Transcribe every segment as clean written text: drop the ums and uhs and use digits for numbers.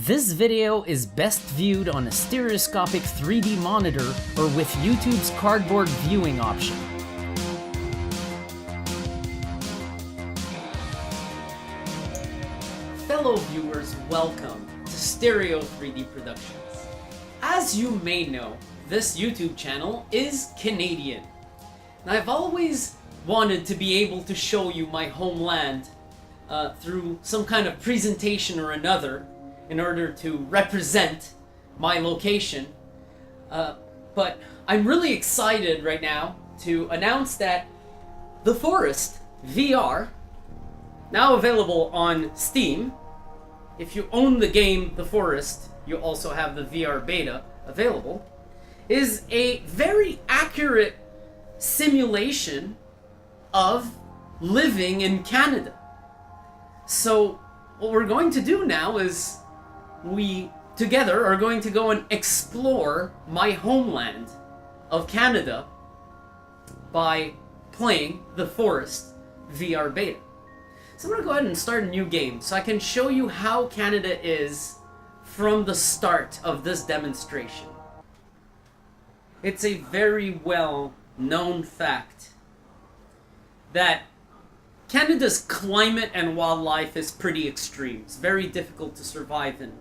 This video is best viewed on a stereoscopic 3D monitor or with YouTube's cardboard viewing option. Fellow viewers, welcome to Stereo 3D Productions. As you may know, this YouTube channel is Canadian. And I've always wanted to be able to show you my homeland through some kind of presentation or another in order to represent my location. But I'm really excited right now to announce that The Forest VR, now available on Steam. If you own the game The Forest, you also have the VR beta available, is a very accurate simulation of living in Canada. So what we're going to do now is we together are going to go and explore my homeland of Canada by playing The Forest VR beta. So I'm going to go ahead and start a new game so I can show you how Canada is from the start of this demonstration. It's a very well known fact that Canada's climate and wildlife is pretty extreme. It's very difficult to survive in.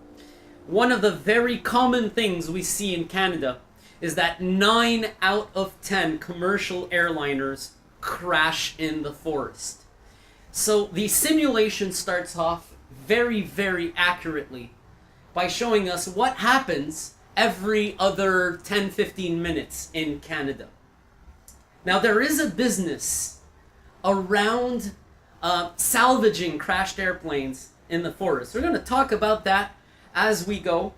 One of the very common things we see in Canada is that 9 out of 10 commercial airliners crash in the forest. So the simulation starts off very, very accurately by showing us what happens every other 10-15 minutes in Canada. Now there is a business around salvaging crashed airplanes in the forest. We're going to talk about that as we go,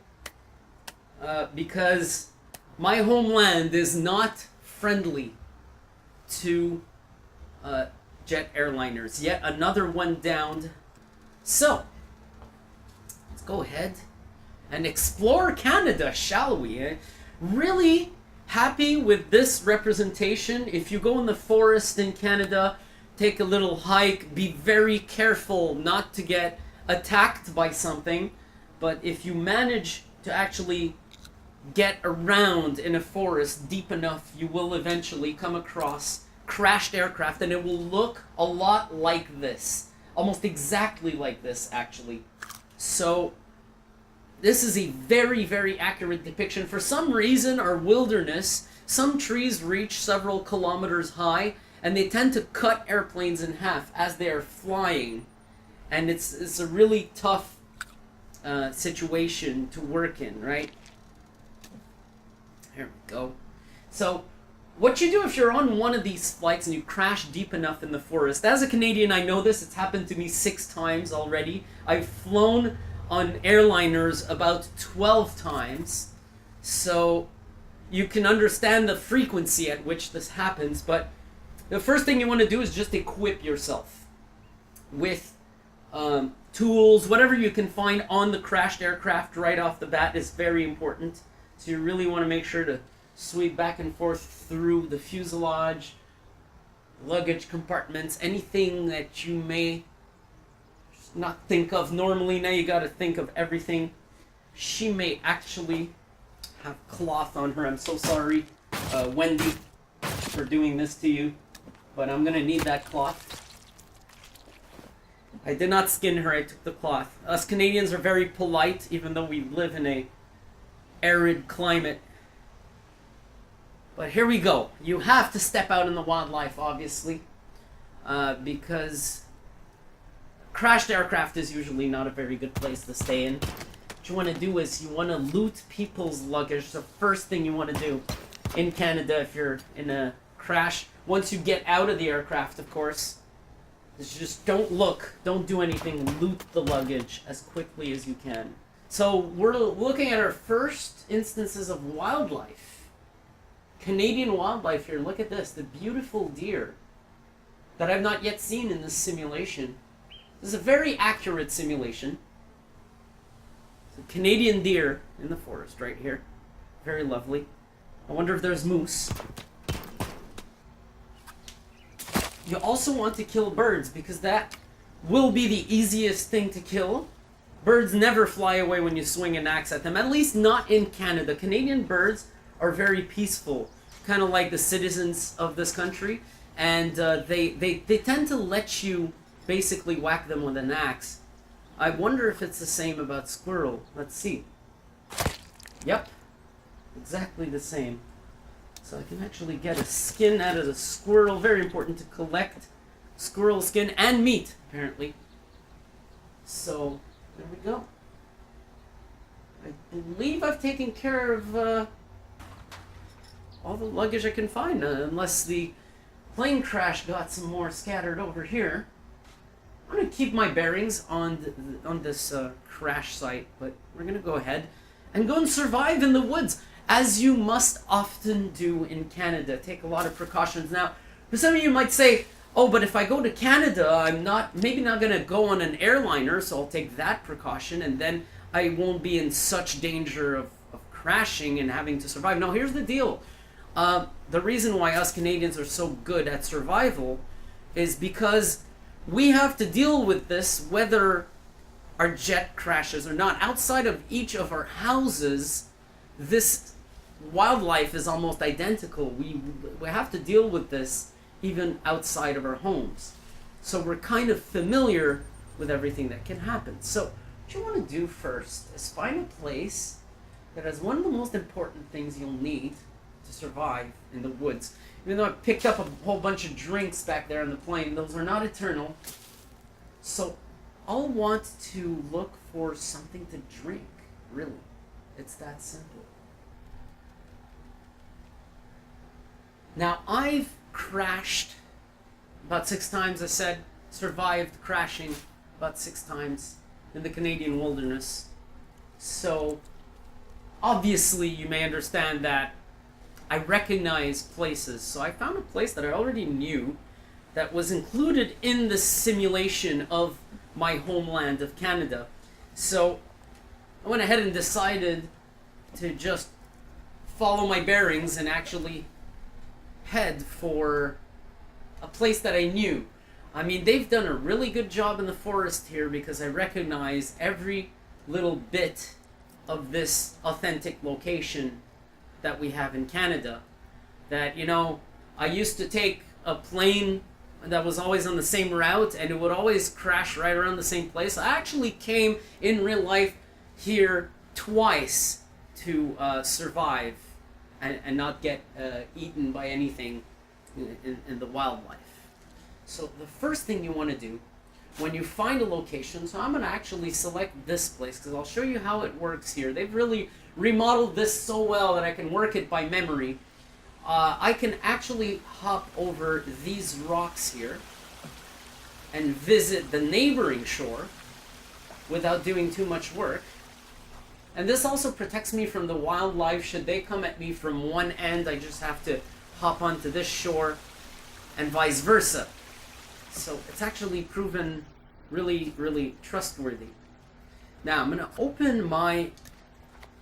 because my homeland is not friendly to jet airliners. Yet another one downed. So let's go ahead and explore Canada, shall we? Really happy with this representation. If you go in the forest in Canada, take a little hike, be very careful not to get attacked by something. But if you manage to actually get around in a forest deep enough, you will eventually come across crashed aircraft, and it will look a lot like this. Almost exactly like this, actually. So this is a very, very accurate depiction. For some reason, our wilderness, some trees reach several kilometers high, and they tend to cut airplanes in half as they are flying. And it's a really tough situation to work in, right? Here we go. So what you do if you're on one of these flights and you crash deep enough in the forest, as a Canadian I know this, it's happened to me 6 times already. I've flown on airliners about 12 times, so you can understand the frequency at which this happens. But the first thing you want to do is just equip yourself with tools, whatever you can find on the crashed aircraft right off the bat is very important. So you really want to make sure to sweep back and forth through the fuselage, luggage compartments, anything that you may not think of normally. Now you got to think of everything. She may actually have cloth on her. I'm so sorry, Wendy, for doing this to you, but I'm gonna need that cloth. I did not skin her, I took the cloth. Us Canadians are very polite, even though we live in a arid climate. But here we go. You have to step out in the wildlife, obviously, because crashed aircraft is usually not a very good place to stay in. What you want to do is you want to loot people's luggage. The first thing you want to do in Canada if you're in a crash, once you get out of the aircraft, of course, just don't look, don't do anything, loot the luggage as quickly as you can. So we're looking at our first instances of wildlife. Canadian wildlife here. Look at this, the beautiful deer that I've not yet seen in this simulation. This is a very accurate simulation. It's a Canadian deer in the forest right here. Very lovely. I wonder if there's moose. You also want to kill birds because that will be the easiest thing to kill. birds never fly away when you swing an axe at them, at least not in Canada. Canadian birds are very peaceful, kind of like the citizens of this country, and they tend to let you basically whack them with an axe. I wonder if it's the same about squirrel. Let's see. Yep, exactly the same. So I can actually get a skin out of the squirrel. Very important to collect squirrel skin and meat, apparently. So, there we go. I believe I've taken care of all the luggage I can find, unless the plane crash got some more scattered over here. I'm going to keep my bearings on this crash site, but we're going to go ahead and go and survive in the woods, as you must often do in Canada. Take a lot of precautions. Now, for some of you might say, oh, but if I go to Canada, I'm maybe not going to go on an airliner, so I'll take that precaution, and then I won't be in such danger of crashing and having to survive. Now, here's the deal. The reason why us Canadians are so good at survival is because we have to deal with this whether our jet crashes or not. Outside of each of our houses, this wildlife is almost identical. We have to deal with this even outside of our homes. So we're kind of familiar with everything that can happen. So what you want to do first is find a place that has one of the most important things you'll need to survive in the woods. Even though I picked up a whole bunch of drinks back there on the plane, those are not eternal. So I'll want to look for something to drink, really. It's that simple. Now, I've crashed about 6 times, I said, survived crashing about 6 times in the Canadian wilderness. So, obviously, you may understand that I recognize places. So I found a place that I already knew that was included in the simulation of my homeland of Canada. So I went ahead and decided to just follow my bearings and actually head for a place that I knew. I mean, they've done a really good job in the forest here because I recognize every little bit of this authentic location that we have in Canada. That, you know, I used to take a plane that was always on the same route and it would always crash right around the same place. I actually came in real life here twice to survive and not get eaten by anything in the wildlife. So the first thing you want to do when you find a location, so I'm going to actually select this place because I'll show you how it works here. They've really remodeled this so well that I can work it by memory. I can actually hop over these rocks here and visit the neighboring shore without doing too much work. And this also protects me from the wildlife. Should they come at me from one end, I just have to hop onto this shore and vice versa. So it's actually proven really, really trustworthy. Now I'm going to open my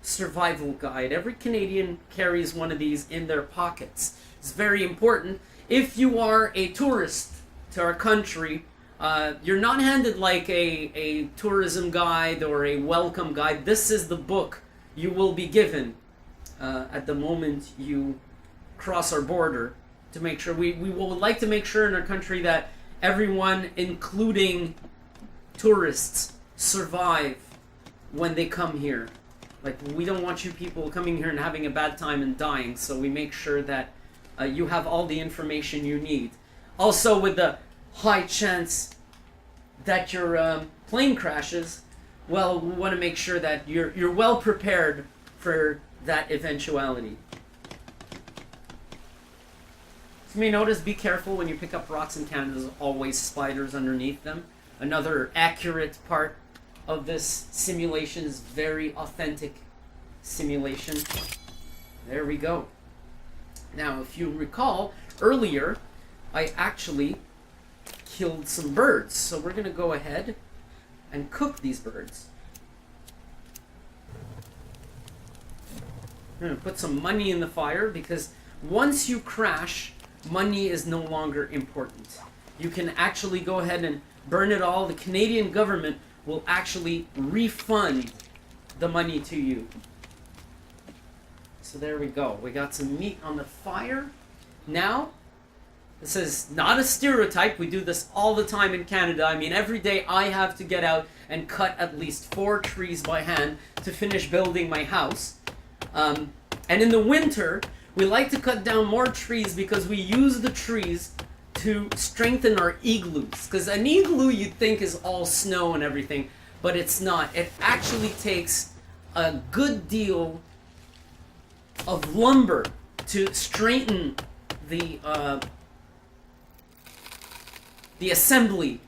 survival guide. Every Canadian carries one of these in their pockets. It's very important. If you are a tourist to our country, you're not handed like a tourism guide or a welcome guide. This is the book you will be given at the moment you cross our border to make sure we would like to make sure in our country that everyone, including tourists, survive when they come here. Like, we don't want you people coming here and having a bad time and dying, so we make sure that you have all the information you need. Also, with the high chance that your plane crashes, well, we want to make sure that you're well prepared for that eventuality. So you may notice, be careful when you pick up rocks in Canada, there's always spiders underneath them. Another accurate part of this simulation is very authentic simulation. There we go. Now, if you recall, earlier I actually killed some birds. So we're going to go ahead and cook these birds. I'm going to put some money in the fire because once you crash, money is no longer important. You can actually go ahead and burn it all. The Canadian government will actually refund the money to you. So there we go. We got some meat on the fire. Now, this is not a stereotype. We do this all the time in Canada. I mean, every day I have to get out and cut at least 4 trees by hand to finish building my house. And in the winter, we like to cut down more trees because we use the trees to strengthen our igloos. Because an igloo you'd think is all snow and everything, but it's not. It actually takes a good deal of lumber to straighten the assembly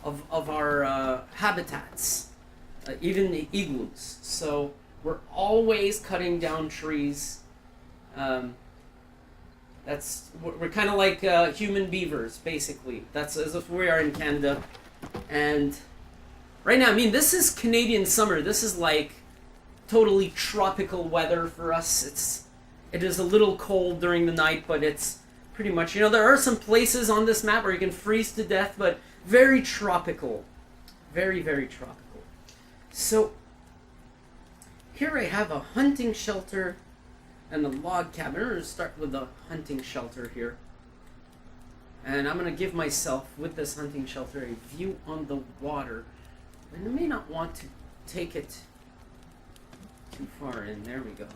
of our habitats, even the igloos. So we're always cutting down trees. We're kind of like human beavers, basically. That's as if we are in Canada. And right now, I mean, this is Canadian summer. This is like totally tropical weather for us. It is a little cold during the night, but it's pretty much, you know, there are some places on this map where you can freeze to death, but very tropical. Very, very tropical. So here I have a hunting shelter and a log cabin. I'm going to start with the hunting shelter here. And I'm going to give myself, with this hunting shelter, a view on the water. And I may not want to take it too far in. There we go.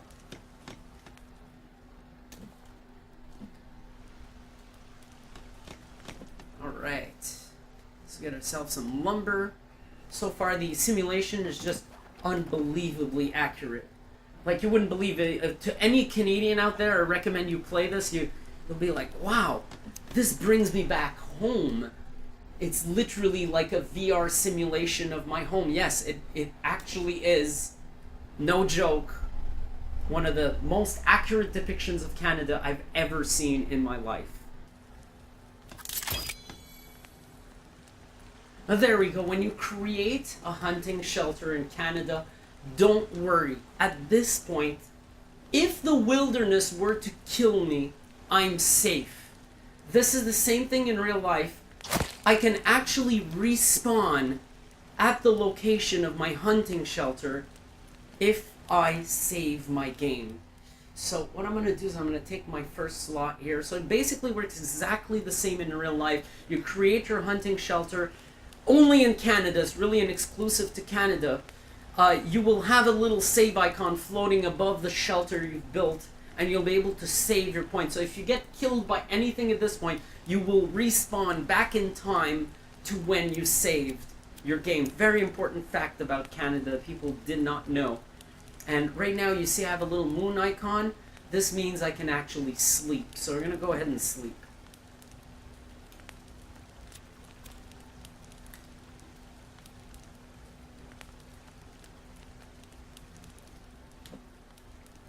Alright. Let's get ourselves some lumber. So far the simulation is just unbelievably accurate. Like, you wouldn't believe it. To any Canadian out there, I recommend you play this. You'll be like, wow, this brings me back home. It's literally like a VR simulation of my home. Yes, it actually is, no joke, one of the most accurate depictions of Canada I've ever seen in my life. Now there we go. When you create a hunting shelter in Canada, don't worry. At this point, if the wilderness were to kill me, I'm safe. This is the same thing in real life. I can actually respawn at the location of my hunting shelter if I save my game. So what I'm going to do is I'm going to take my first slot here. So it basically works exactly the same in real life. You create your hunting shelter. Only in Canada, it's really an exclusive to Canada. You will have a little save icon floating above the shelter you've built, and you'll be able to save your points. So if you get killed by anything at this point, you will respawn back in time to when you saved your game. Very important fact about Canada people did not know. And right now you see I have a little moon icon. This means I can actually sleep. So we're going to go ahead and sleep.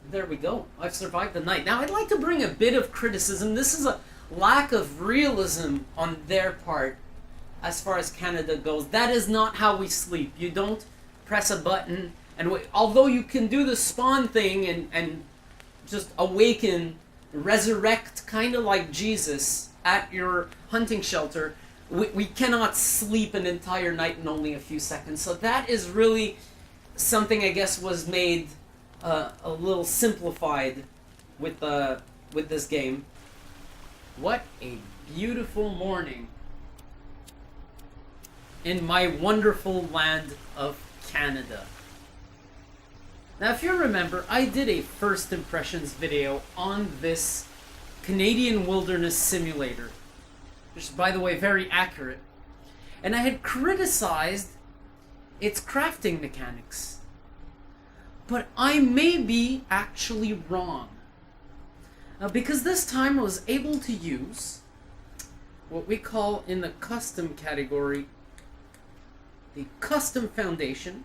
There we go. I've survived the night. Now, I'd like to bring a bit of criticism. This is a lack of realism on their part as far as Canada goes. That is not how we sleep. You don't press a button and wait. Although you can do the spawn thing and just awaken, resurrect, kind of like Jesus at your hunting shelter, we cannot sleep an entire night in only a few seconds. So that is really something, I guess, was made a little simplified with this game. What a beautiful morning in my wonderful land of Canada. Now, if you remember, I did a first impressions video on this Canadian wilderness simulator, which is, by the way, very accurate. And I had criticized its crafting mechanics. But I may be actually wrong. Because this time I was able to use what we call in the custom category the custom foundation.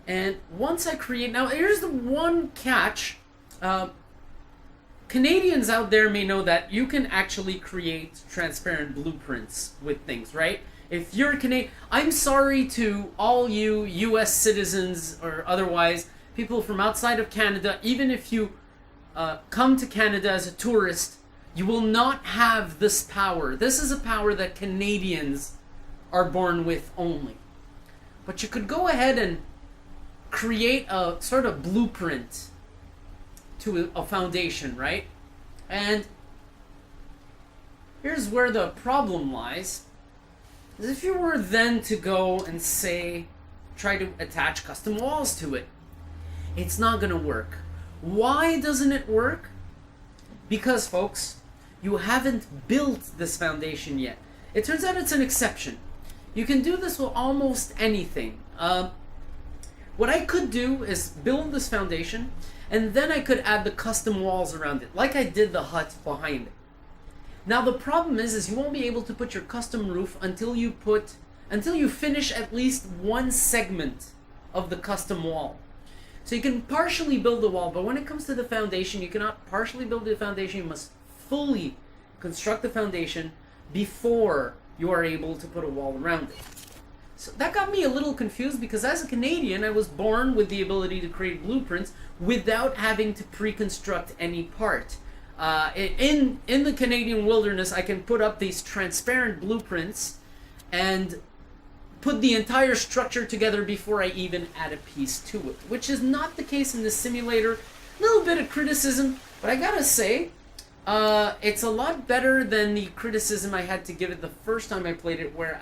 And once I create, now here's the one catch. Canadians out there may know that you can actually create transparent blueprints with things, right? If you're Canadian, I'm sorry to all you US citizens or otherwise, people from outside of Canada, even if you come to Canada as a tourist, you will not have this power. This is a power that Canadians are born with only. But you could go ahead and create a sort of blueprint to a foundation, right? And here's where the problem lies. Is if you were then to go and say, try to attach custom walls to it, it's not going to work. Why doesn't it work? Because, folks, you haven't built this foundation yet. It turns out it's an exception. You can do this with almost anything. What I could do is build this foundation, and then I could add the custom walls around it, like I did the hut behind it. Now the problem is you won't be able to put your custom roof until you finish at least one segment of the custom wall. So you can partially build the wall, but when it comes to the foundation, you cannot partially build the foundation. You must fully construct the foundation before you are able to put a wall around it. So that got me a little confused because as a Canadian, I was born with the ability to create blueprints without having to pre-construct any part. In the Canadian wilderness, I can put up these transparent blueprints and put the entire structure together before I even add a piece to it, which is not the case in this simulator. A little bit of criticism, but I gotta say, it's a lot better than the criticism I had to give it the first time I played it, where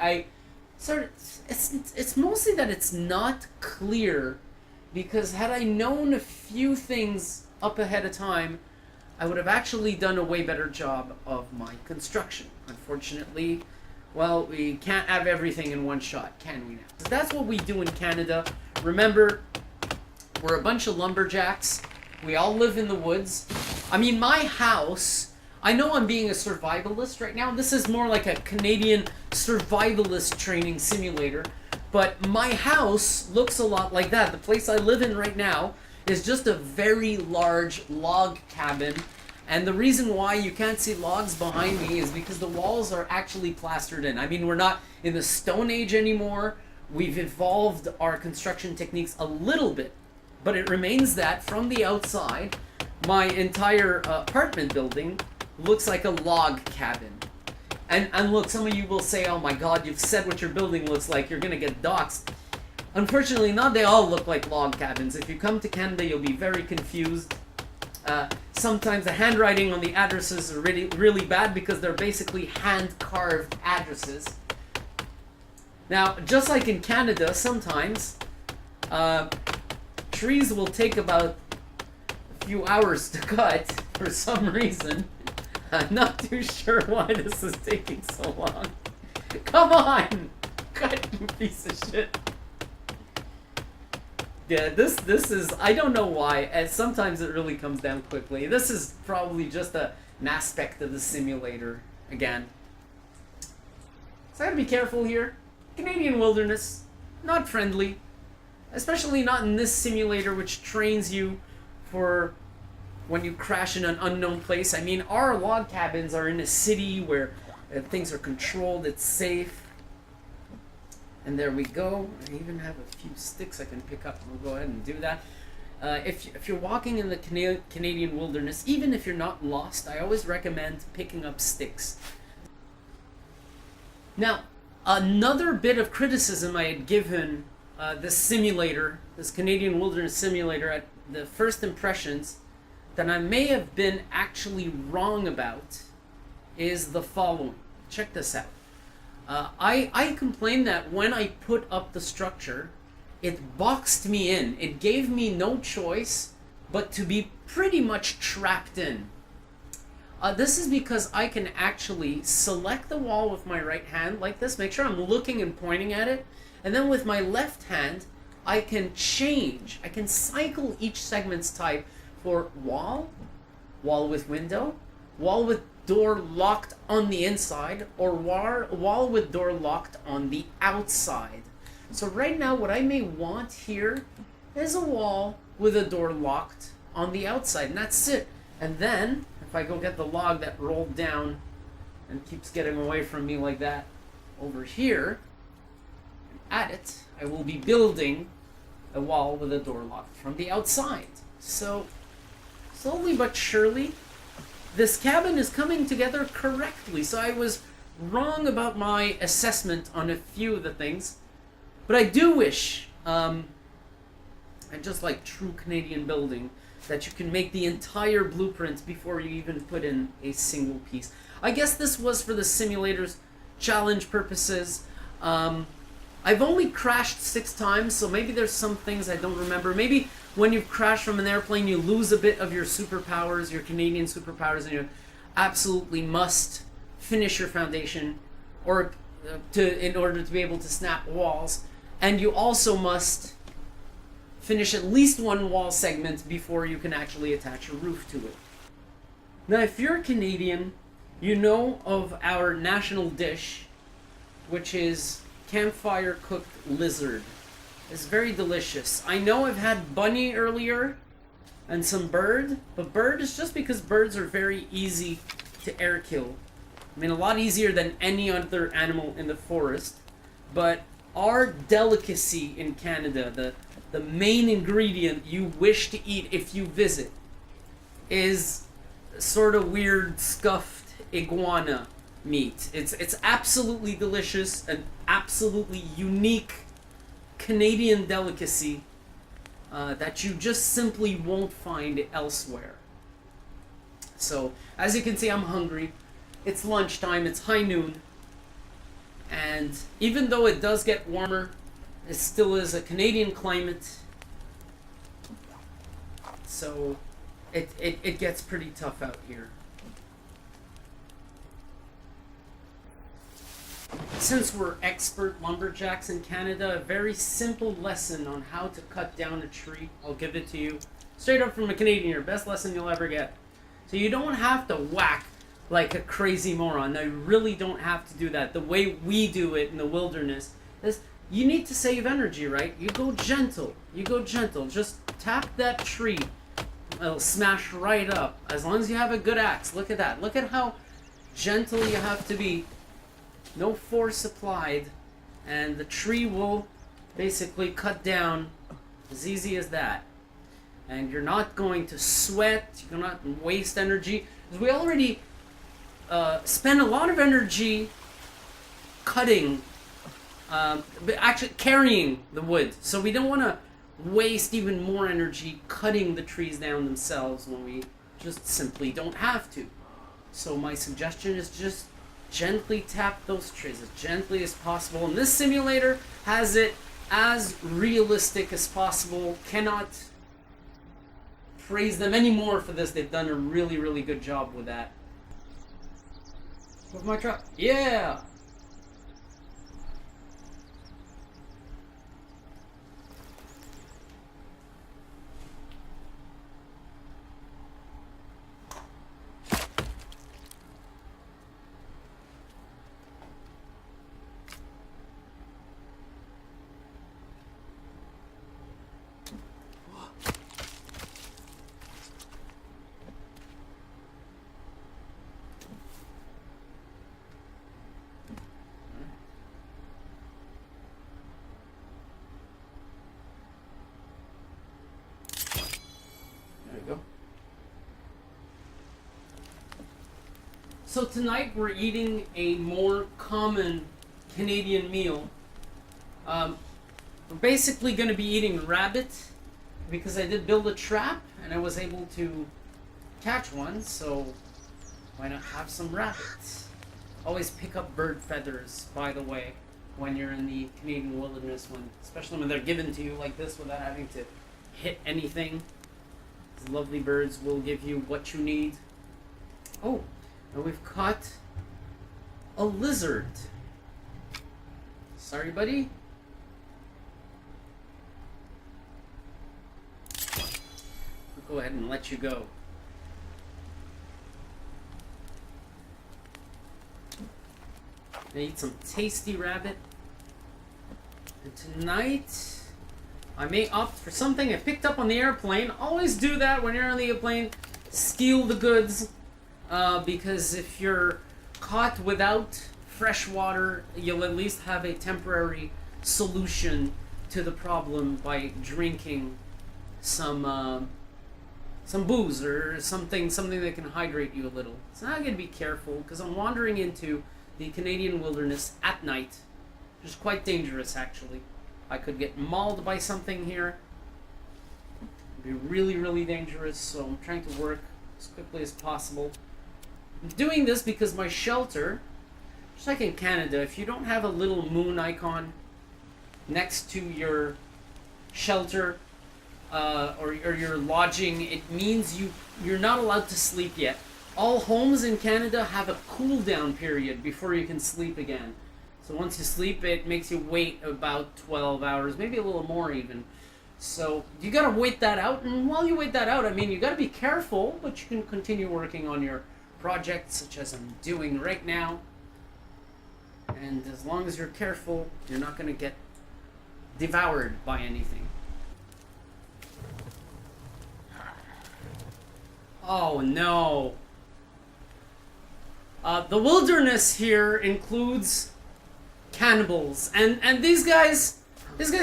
it's mostly that it's not clear, because had I known a few things up ahead of time, I would have actually done a way better job of my construction. Unfortunately, well, we can't have everything in one shot, can we now? So that's what we do in Canada. Remember, we're a bunch of lumberjacks. We all live in the woods. I mean, my house, I know I'm being a survivalist right now. This is more like a Canadian survivalist training simulator. But my house looks a lot like that. The place I live in right now is just a very large log cabin. And the reason why you can't see logs behind me is because the walls are actually plastered in. I mean, we're not in the Stone Age anymore. We've evolved our construction techniques a little bit. But it remains that from the outside, my entire apartment building looks like a log cabin. And look, some of you will say, oh my god, you've said what your building looks like, you're gonna get doxxed. Unfortunately, not they all look like log cabins. If you come to Canada, you'll be very confused. Sometimes the handwriting on the addresses are really, really bad because they're basically hand-carved addresses. Now, just like in Canada, sometimes trees will take about a few hours to cut for some reason. I'm not too sure why this is taking so long. Come on! Cut, you piece of shit. Yeah, this is, I don't know why, and sometimes it really comes down quickly. This is probably just an aspect of the simulator, again. So I gotta be careful here. Canadian wilderness, not friendly. Especially not in this simulator, which trains you for when you crash in an unknown place. I mean, our log cabins are in a city where things are controlled, it's safe. And there we go. I even have a few sticks I can pick up. We'll go ahead and do that. If you're walking in the Canadian wilderness, even if you're not lost, I always recommend picking up sticks. Now, another bit of criticism I had given this simulator, this Canadian wilderness simulator, at the first impressions, that I may have been actually wrong about, is the following. Check this out. I complained that when I put up the structure, it boxed me in. It gave me no choice but to be pretty much trapped in. This is because I can actually select the wall with my right hand like this, make sure I'm looking and pointing at it, and then with my left hand, I can change. I can cycle each segment's type for wall, wall with window, wall with door locked on the inside, or wall with door locked on the outside. So right now what I may want here is a wall with a door locked on the outside, and that's it. And then if I go get the log that rolled down and keeps getting away from me like that over here, at it, I will be building a wall with a door locked from the outside. So slowly but surely, this cabin is coming together correctly. So I was wrong about my assessment on a few of the things, but I do wish, and just like true Canadian building, that you can make the entire blueprint before you even put in a single piece. I guess this was for the simulator's challenge purposes. I've only crashed 6 times, so maybe there's some things I don't remember. Maybe when you've crashed from an airplane, you lose a bit of your superpowers, your Canadian superpowers, and you absolutely must finish your foundation or in order to be able to snap walls. And you also must finish at least one wall segment before you can actually attach a roof to it. Now, if you're Canadian, you know of our national dish, which is campfire cooked lizard. It's very delicious. I know I've had bunny earlier and some bird, but bird is just because birds are very easy to air kill. I mean, a lot easier than any other animal in the forest. But our delicacy in Canada, the main ingredient you wish to eat if you visit, is sort of weird scuffed iguana meat. It's absolutely delicious, an absolutely unique Canadian delicacy that you just simply won't find elsewhere. So, as you can see, I'm hungry. It's lunchtime, it's high noon, and even though it does get warmer, it still is a Canadian climate, so it gets pretty tough out here. Since we're expert lumberjacks in Canada, a very simple lesson on how to cut down a tree. I'll give it to you straight up from a Canadian here. Best lesson you'll ever get. So you don't have to whack like a crazy moron. Now, you really don't have to do that. The way we do it in the wilderness is you need to save energy, right? You go gentle. You go gentle. Just tap that tree. It'll smash right up. As long as you have a good axe. Look at that. Look at how gentle you have to be. No force applied, and the tree will basically cut down as easy as that. And you're not going to sweat, you're not waste energy, because we already spend a lot of energy cutting, but actually carrying the wood. So we don't want to waste even more energy cutting the trees down themselves when we just simply don't have to. So my suggestion is just gently tap those trees as gently as possible. And this simulator has it as realistic as possible. Cannot praise them anymore for this. They've done a really, really good job with that. With my truck. Yeah! So tonight we're eating a more common Canadian meal. We're basically going to be eating rabbit because I did build a trap and I was able to catch one, so why not have some rabbits? Always pick up bird feathers, by the way, when you're in the Canadian wilderness, especially when they're given to you like this without having to hit anything. These lovely birds will give you what you need. Oh, and we've caught a lizard. Sorry, buddy. I'll go ahead and let you go. I eat some tasty rabbit. And tonight, I may opt for something I picked up on the airplane. Always do that when you're on the airplane. Steal the goods. Because if you're caught without fresh water, you'll at least have a temporary solution to the problem by drinking some booze or something that can hydrate you a little. So now I'm going to be careful because I'm wandering into the Canadian wilderness at night, which is quite dangerous actually. I could get mauled by something here. It'd be really, really dangerous, so I'm trying to work as quickly as possible. I'm doing this because my shelter, just like in Canada, if you don't have a little moon icon next to your shelter or your lodging, it means you're not allowed to sleep yet. All homes in Canada have a cool down period before you can sleep again. So once you sleep, it makes you wait about 12 hours, maybe a little more even. So you gotta wait that out, and while you wait that out, I mean, you gotta be careful, but you can continue working on your projects, such as I'm doing right now. And as long as you're careful, you're not gonna get devoured by anything. Oh no. The wilderness here includes cannibals, and these guys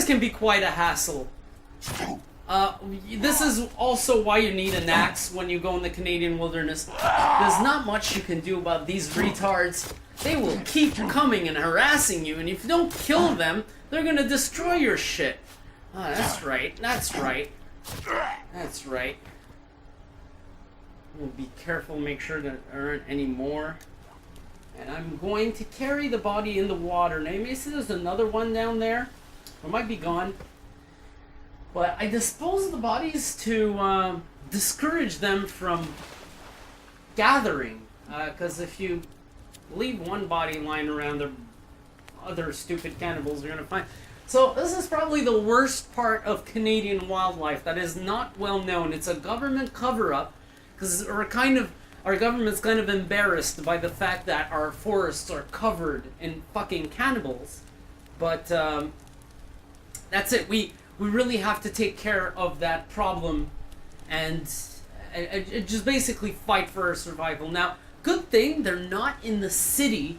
can be quite a hassle. This is also why you need an axe when you go in the Canadian wilderness. There's not much you can do about these retards. They will keep coming and harassing you, and if you don't kill them, they're gonna destroy your shit. Ah, that's right, that's right. That's right. We'll be careful, make sure there aren't any more. And I'm going to carry the body in the water. Now you may see there's another one down there. It might be gone. But I dispose of the bodies to discourage them from gathering. Because if you leave one body lying around, the other stupid cannibals are going to find. So this is probably the worst part of Canadian wildlife that is not well known. It's a government cover-up. Because our government's kind of embarrassed by the fact that our forests are covered in fucking cannibals. But that's it. We really have to take care of that problem and just basically fight for our survival. Now, good thing they're not in the city,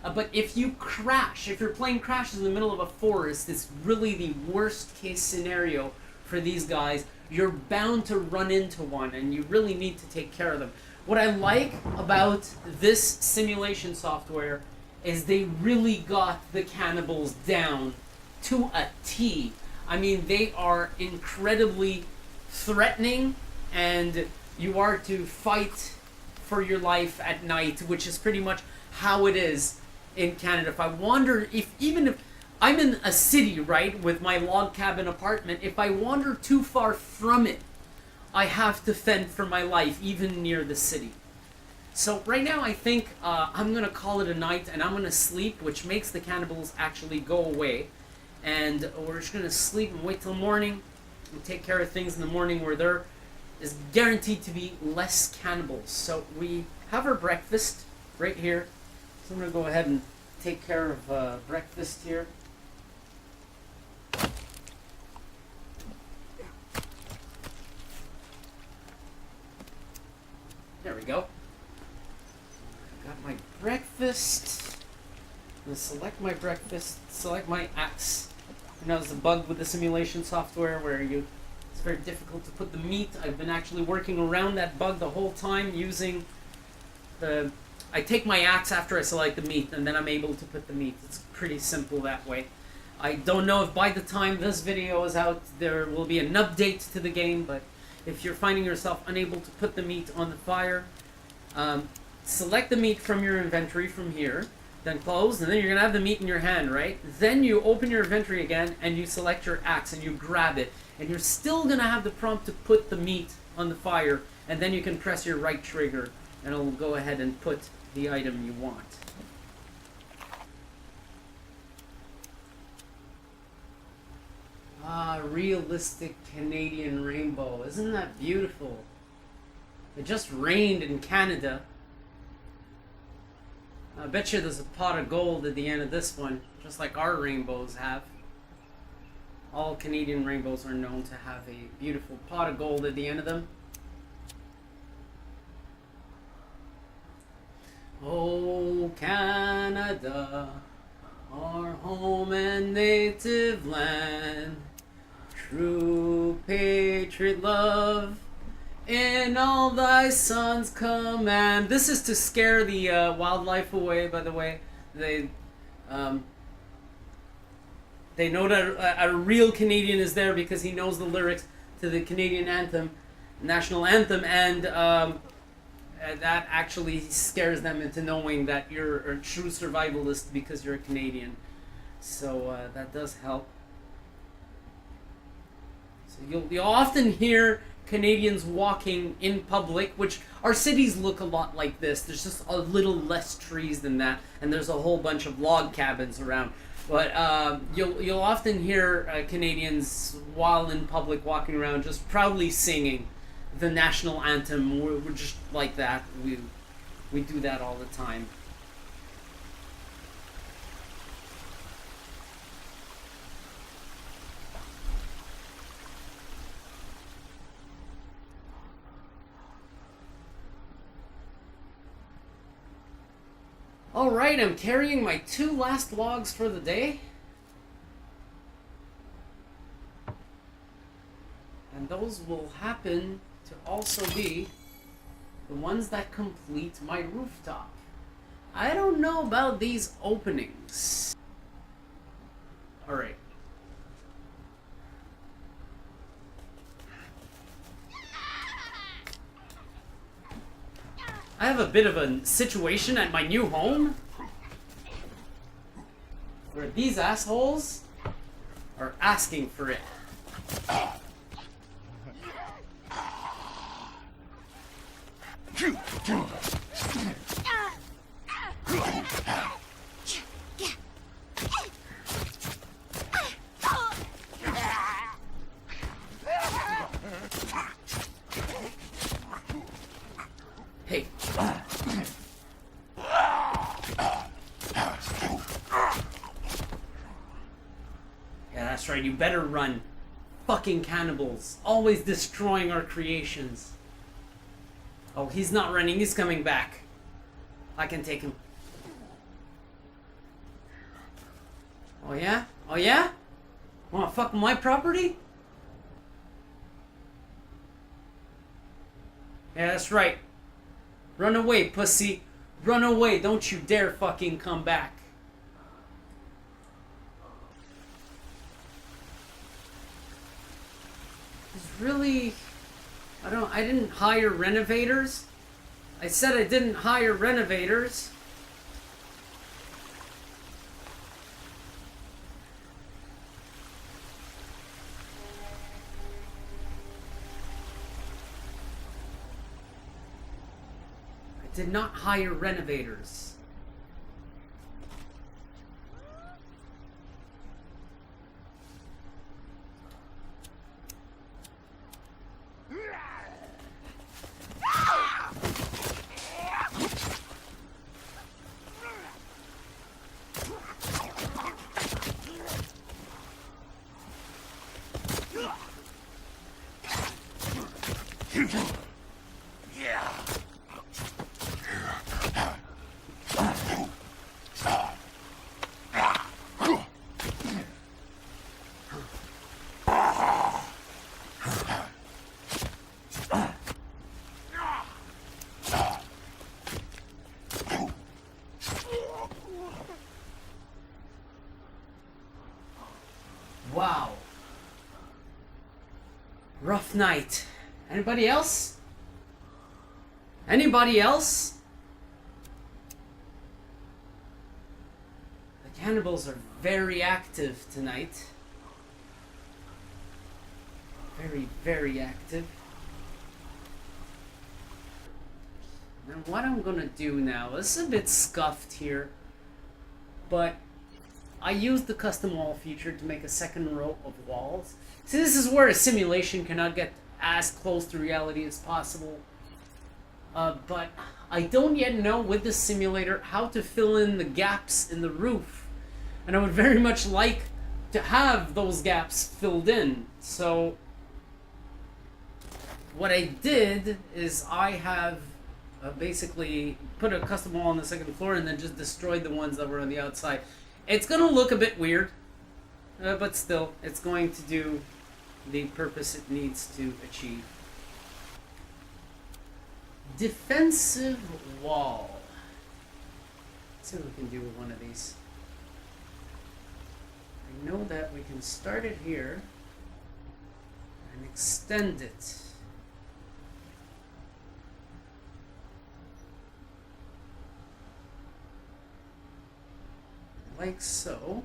but if you crash, if your plane crashes in the middle of a forest, it's really the worst case scenario for these guys. You're bound to run into one, and you really need to take care of them. What I like about this simulation software is they really got the cannibals down to a T. I mean, they are incredibly threatening, and you are to fight for your life at night, which is pretty much how it is in Canada. If I wander, even if I'm in a city, right, with my log cabin apartment, if I wander too far from it, I have to fend for my life, even near the city. So right now I think I'm going to call it a night, and I'm going to sleep, which makes the cannibals actually go away. And we're just going to sleep and wait till morning and take care of things in the morning where there is guaranteed to be less cannibals. So we have our breakfast right here. So I'm going to go ahead and take care of breakfast here. There we go. Got my breakfast. I'm going to select my breakfast, select my axe. You know, there's a bug with the simulation software where it's very difficult to put the meat. I've been actually working around that bug the whole time using I take my axe after I select the meat, and then I'm able to put the meat. It's pretty simple that way. I don't know if by the time this video is out there will be an update to the game, but if you're finding yourself unable to put the meat on the fire, select the meat from your inventory from here, then close, and then you're going to have the meat in your hand, right? Then you open your inventory again, and you select your axe, and you grab it, and you're still going to have the prompt to put the meat on the fire, and then you can press your right trigger, and it'll go ahead and put the item you want. Ah, realistic Canadian rainbow. Isn't that beautiful? It just rained in Canada. I bet you there's a pot of gold at the end of this one, just like our rainbows have. All Canadian rainbows are known to have a beautiful pot of gold at the end of them. Oh, Canada, our home and native land, true patriot love, in all thy son's command. This is to scare the wildlife away, by the way. They um, they know that a real Canadian is there because he knows the lyrics to the Canadian anthem, national anthem, and that actually scares them into knowing that you're a true survivalist because you're a Canadian. So that does help. So you'll often hear Canadians walking in public, which our cities look a lot like this. There's just a little less trees than that, and there's a whole bunch of log cabins around. But you'll often hear Canadians while in public walking around just proudly singing the national anthem. We're just like that. We do that all the time. Alright, I'm carrying my 2 last logs for the day. And those will happen to also be the ones that complete my rooftop. I don't know about these openings. Alright. I have a bit of a situation at my new home where these assholes are asking for it. Hey. Yeah, that's right. You better run. Fucking cannibals. Always destroying our creations. Oh, he's not running. He's coming back. I can take him. Oh, yeah? Oh, yeah? Wanna fuck my property? Yeah, that's right. Run away, pussy. Run away. Don't you dare fucking come back. It's really... I didn't hire renovators. I said I didn't hire renovators. I did not hire renovators. Wow. Rough night. Anybody else? Anybody else? The cannibals are very active tonight. Very, very active. And what I'm gonna do now, this is a bit scuffed here, but I used the custom wall feature to make a second row of walls. See, this is where a simulation cannot get as close to reality as possible. But I don't yet know with the simulator how to fill in the gaps in the roof. And I would very much like to have those gaps filled in. So what I did is I have basically put a custom wall on the second floor and then just destroyed the ones that were on the outside. It's going to look a bit weird, but still, it's going to do the purpose it needs to achieve. Defensive wall. Let's see what we can do with one of these. I know that we can start it here and extend it. Like so.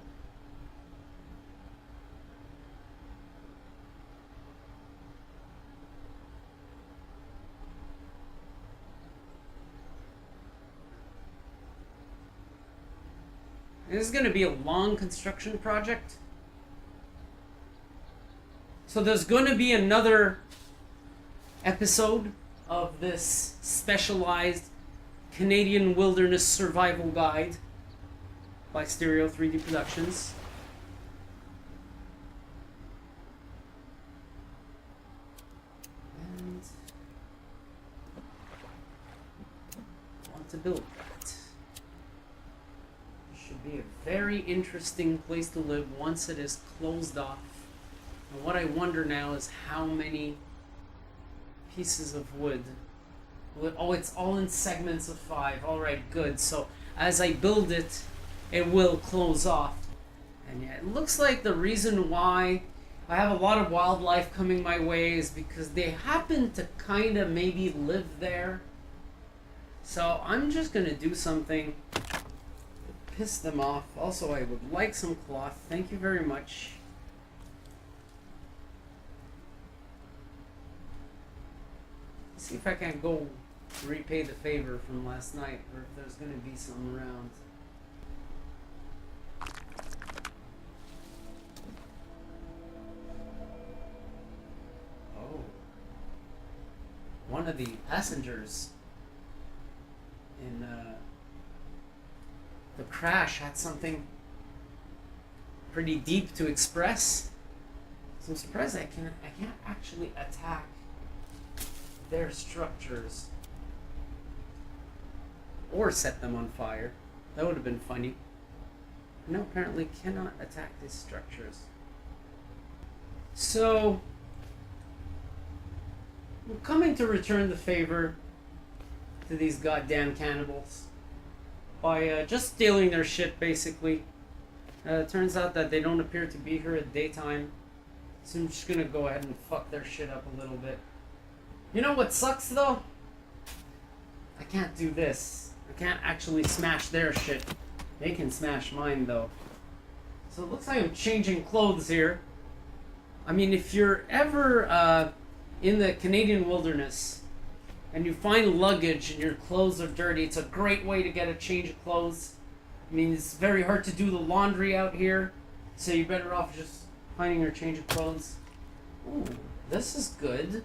This is going to be a long construction project. So there's going to be another episode of this specialized Canadian Wilderness Survival Guide by Stereo 3D Productions. And I want to build that. It should be a very interesting place to live once it is closed off. And what I wonder now is how many pieces of wood. Oh, it's all in segments of 5. Alright, good. So as I build it, it will close off. And yeah, it looks like the reason why I have a lot of wildlife coming my way is because they happen to kind of maybe live there. So I'm just going to do something to piss them off. Also, I would like some cloth. Thank you very much. See if I can go repay the favor from last night, or if there's going to be some around. Oh. One of the passengers in the crash had something pretty deep to express. So I'm surprised I can't actually attack their structures or set them on fire. That would have been funny. No, apparently cannot attack these structures. So I'm coming to return the favor to these goddamn cannibals by just stealing their shit, basically. It turns out that they don't appear to be here at daytime, so I'm just gonna go ahead and fuck their shit up a little bit. You know what sucks though? I can't do this. I can't actually smash their shit. They can smash mine though. So it looks like I'm changing clothes here. I mean, if you're ever in the Canadian wilderness and you find luggage and your clothes are dirty, it's a great way to get a change of clothes. I mean, it's very hard to do the laundry out here, so you're better off just finding your change of clothes. Ooh, this is good.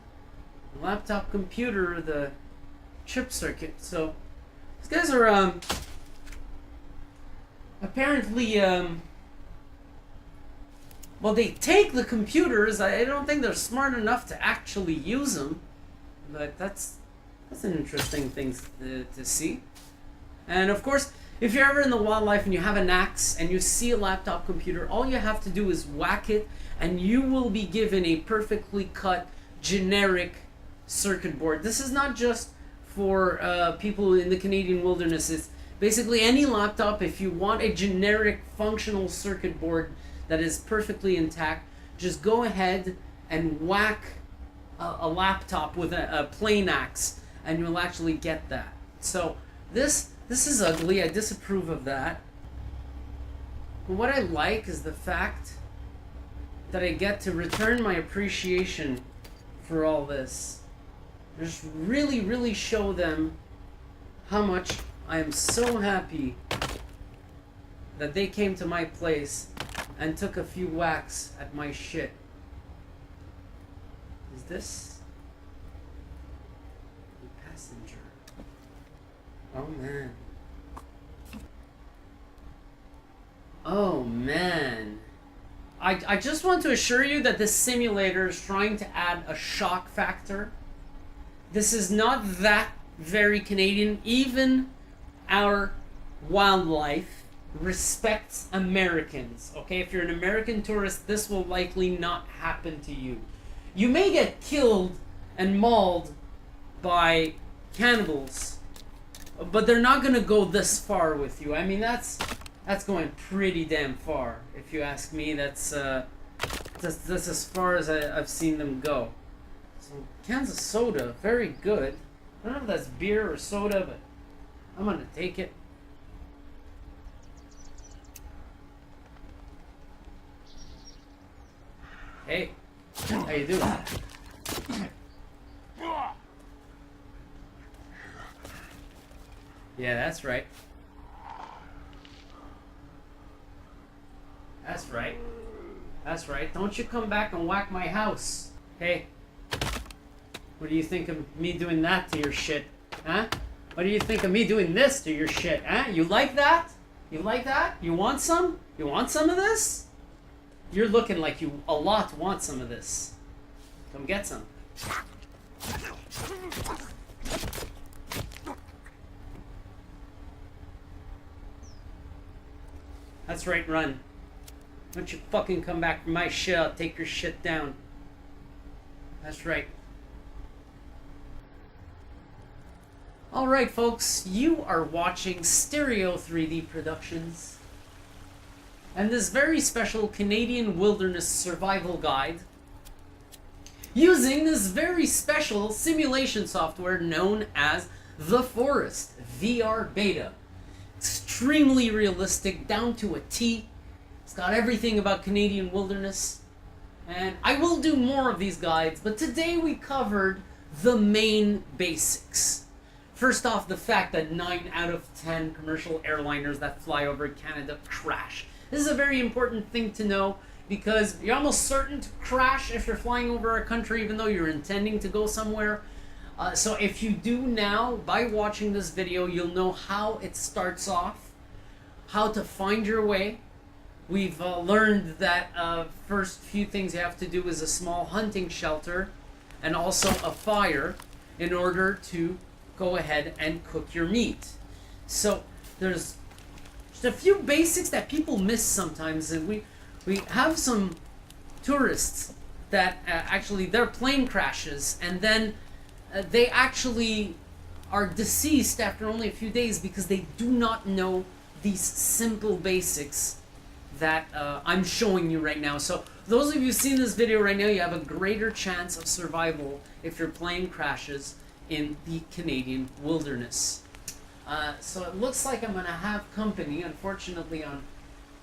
Laptop computer, the chip circuit. So these guys are apparently well, they take the computers. I don't think they're smart enough to actually use them, but that's an interesting thing to see. And of course, if you're ever in the wildlife and you have an axe and you see a laptop computer, all you have to do is whack it and you will be given a perfectly cut generic circuit board. This is not just for people in the Canadian wilderness. It's basically any laptop. If you want a generic functional circuit board that is perfectly intact, just go ahead and whack a laptop with a plain axe and you'll actually get that. So this is ugly. I disapprove of that. But what I like is the fact that I get to return my appreciation for all this. Just really show them how much I am so happy that they came to my place and took a few whacks at my shit. Is this a passenger? Oh man. Oh man. I just want to assure you that this simulator is trying to add a shock factor. This is not that very Canadian. Even our wildlife respects Americans. Okay, if you're an American tourist, this will likely not happen to you. You may get killed and mauled by cannibals, but they're not gonna go this far with you. I mean, that's going pretty damn far, if you ask me. That's as far as I've seen them go. So cans of soda, very good. I don't know if that's beer or soda, but I'm gonna take it. Hey, how you doing? Yeah, that's right. That's right. That's right. Don't you come back and whack my house. Hey, what do you think of me doing that to your shit? Huh? What do you think of me doing this to your shit? Huh? You like that? You like that? You want some? You want some of this? You're looking like you a lot want some of this. Come get some. That's right, run. Don't you fucking come back from my shit, I'll take your shit down. That's right. Alright folks, you are watching Stereo 3D Productions and this very special Canadian Wilderness Survival Guide using this very special simulation software known as The Forest VR Beta. Extremely realistic, down to a T. It's got everything about Canadian wilderness. And I will do more of these guides, but today we covered the main basics. First off, the fact that 9 out of 10 commercial airliners that fly over Canada crash. This is a very important thing to know because you're almost certain to crash if you're flying over a country even though you're intending to go somewhere. So if you do now, by watching this video, you'll know how it starts off, how to find your way. We've learned that first few things you have to do is a small hunting shelter and also a fire in order to go ahead and cook your meat. So there's just a few basics that people miss sometimes, and we have some tourists that actually their plane crashes and then they actually are deceased after only a few days because they do not know these simple basics that I'm showing you right now. So those of you who've seen this video right now, you have a greater chance of survival if your plane crashes in the Canadian wilderness. So it looks like I'm going to have company, unfortunately, on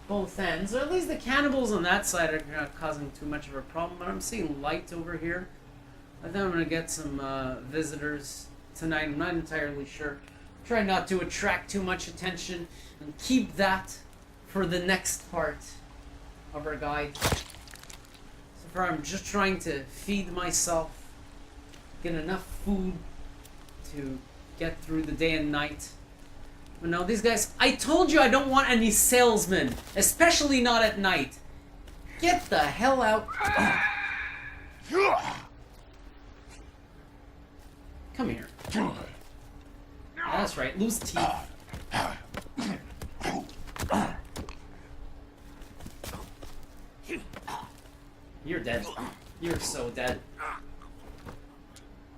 both ends, or at least the cannibals on that side are not causing too much of a problem, but I'm seeing light over here. I think I'm going to get some visitors tonight. I'm not entirely sure. Try not to attract too much attention and keep that for the next part of our guide. So far I'm just trying to feed myself, get enough food to get through the day and night. But no, these guys, I told you I don't want any salesmen, especially not at night. Get the hell out. Come here. That's right, loose teeth. You're dead. You're so dead.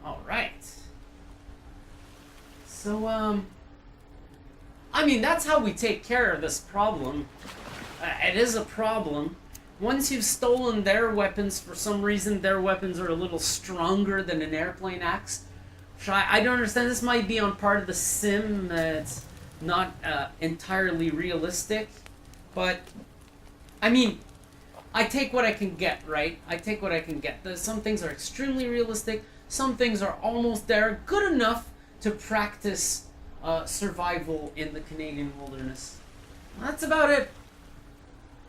Alright. So, I mean, that's how we take care of this problem. It is a problem. Once you've stolen their weapons, for some reason their weapons are a little stronger than an airplane axe. I don't understand. This might be on part of the sim. It's not entirely realistic. But, I mean, I take what I can get, right? I take what I can get. Some things are extremely realistic. Some things are almost there. Good enough to practice survival in the Canadian wilderness. That's about it.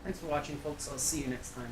Thanks for watching, folks. I'll see you next time.